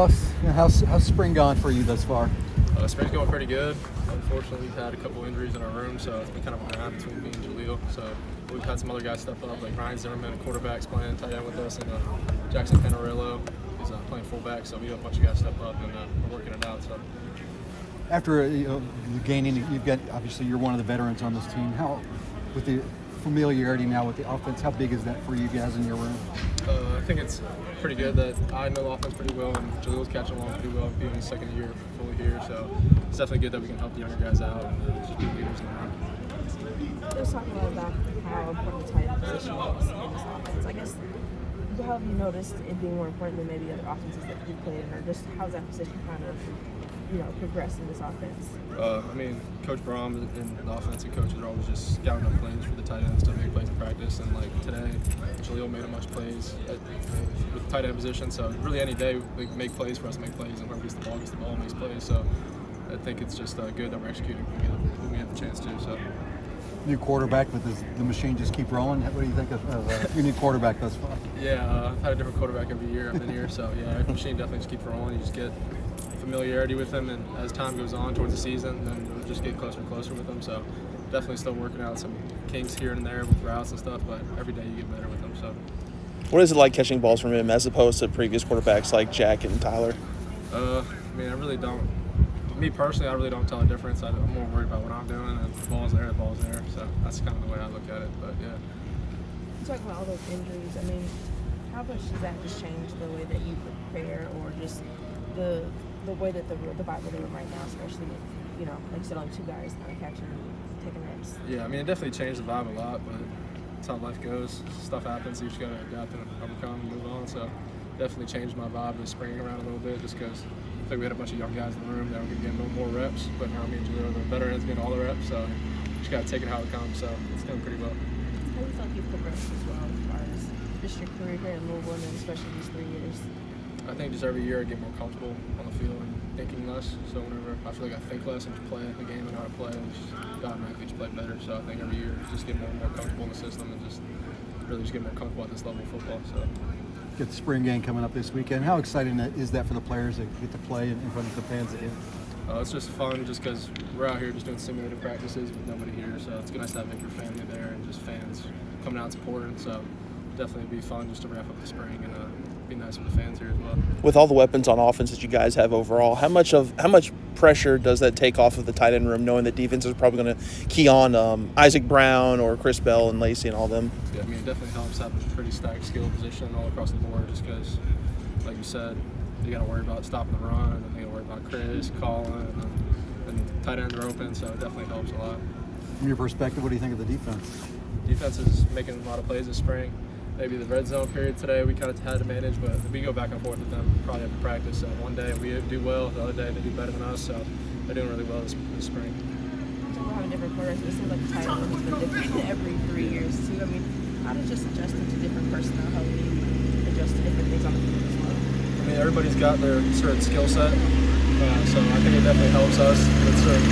How's spring gone for you thus far? Spring's going pretty good. Unfortunately, we've had a couple injuries in our room, so it's been kind of a grind between me and Jaleel. So we've had some other guys step up, like Ryan Zimmerman, a quarterback's playing tight end with us, and Jackson Panarillo is playing fullback. So we have a bunch of guys step up, and we're working it out. So After gaining, obviously you're one of the veterans on this team. How, with the familiarity now with the offense, how big is that for you guys in your room? I think it's pretty good that I know the offense pretty well, and Jaleel's catching along pretty well, being his second year fully here. So it's definitely good that we can help the younger guys out and just be leaders in the room. Let's talk about how important the tight end position is in this offense. I guess, how have you noticed it being more important than maybe other offenses that you've played in, or just how's that position kind of progress in this offense? I mean, Coach Braum and the offensive coaches are always just scouting up plays for the tight ends to make plays in practice. And like today, Jaleel made a bunch of plays with the tight end position. So really, any day they make plays for us to make plays, and whoever gets the ball makes plays. So I think it's just good that we're executing when we have the chance to. So. New quarterback, but the machine just keep rolling. What do you think of your new quarterback thus far? Yeah, I've had a different quarterback every year I've been here. So yeah, the machine definitely just keeps rolling. You just get familiarity with him, and as time goes on towards the season, then we'll just get closer and closer with him. So definitely still working out some kinks here and there with routes and stuff, but every day you get better with him. So what is it like catching balls from him as opposed to previous quarterbacks like Jack and Tyler? I mean, I really don't. Me personally, I really don't tell a difference. I'm more worried about what I'm doing, and the ball's there, the ball's there. So that's kind of the way I look at it. But yeah. You talk about all those injuries. I mean, how much does that just change the way that you prepare, or just the way that the vibe of the room right now, especially with, like you said, only two guys kind of taking reps? Yeah, I mean, it definitely changed the vibe a lot, but that's how life goes. Stuff happens, you just got to adapt and overcome and move on. So definitely changed my vibe this spring around a little bit, just because I think we had a bunch of young guys in the room that were going to get a little more reps, but now me and Jaleel are the veterans getting all the reps, so just got to take it how it comes. So it's going pretty well. How do you feel like you've progressed as well as far as just your career here in Louisville, and especially these 3 years? I think just every year I get more comfortable on the field and thinking less. So whenever I feel like I think less and just play the game and how to play, and just automatically just play better. So I think every year just get more and more comfortable in the system and just really just get more comfortable at this level of football. So Get the spring game coming up this weekend. How exciting is that for the players that get to play in front of the fans again? It's just fun just because we're out here just doing simulated practices with nobody here. So it's nice to have your family there and just fans coming out and supporting. So definitely be fun just to wrap up the spring and be nice with the fans here as well. With all the weapons on offense that you guys have overall, how much pressure does that take off of the tight end room, knowing that defense is probably going to key on Isaac Brown or Chris Bell and Lacey and all them? Yeah, I mean, it definitely helps having a pretty stacked skill position all across the board, just because, like you said, you got to worry about stopping the run, and you got to worry about Chris, Colin, and tight ends are open, so it definitely helps a lot. From your perspective, what do you think of the defense? Defense is making a lot of plays this spring. Maybe the red zone period today we kind of had to manage, but we go back and forth with them probably after practice. So one day we do well, the other day they do better than us, so they're doing really well this spring. So we're having different quarters. It seems like the tight end has been different every 3 years too. I mean, how does just adjusting to different personnel help you adjust to different things on the field as well? I mean, everybody's got their certain skill set, so I think it definitely helps us with certain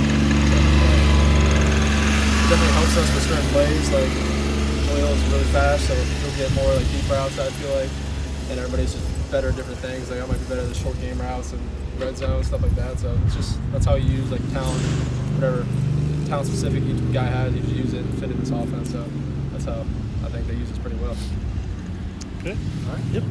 plays. Like Jaleel is really fast, so he'll get more like deep routes, I feel like, and everybody's just better at different things. Like I might be better at the short game routes and red zone, stuff like that. So it's just, that's how you use like talent, whatever talent specific each guy has, you just use it and fit in this offense. So that's how I think they use this pretty well. Okay. All right. Yep.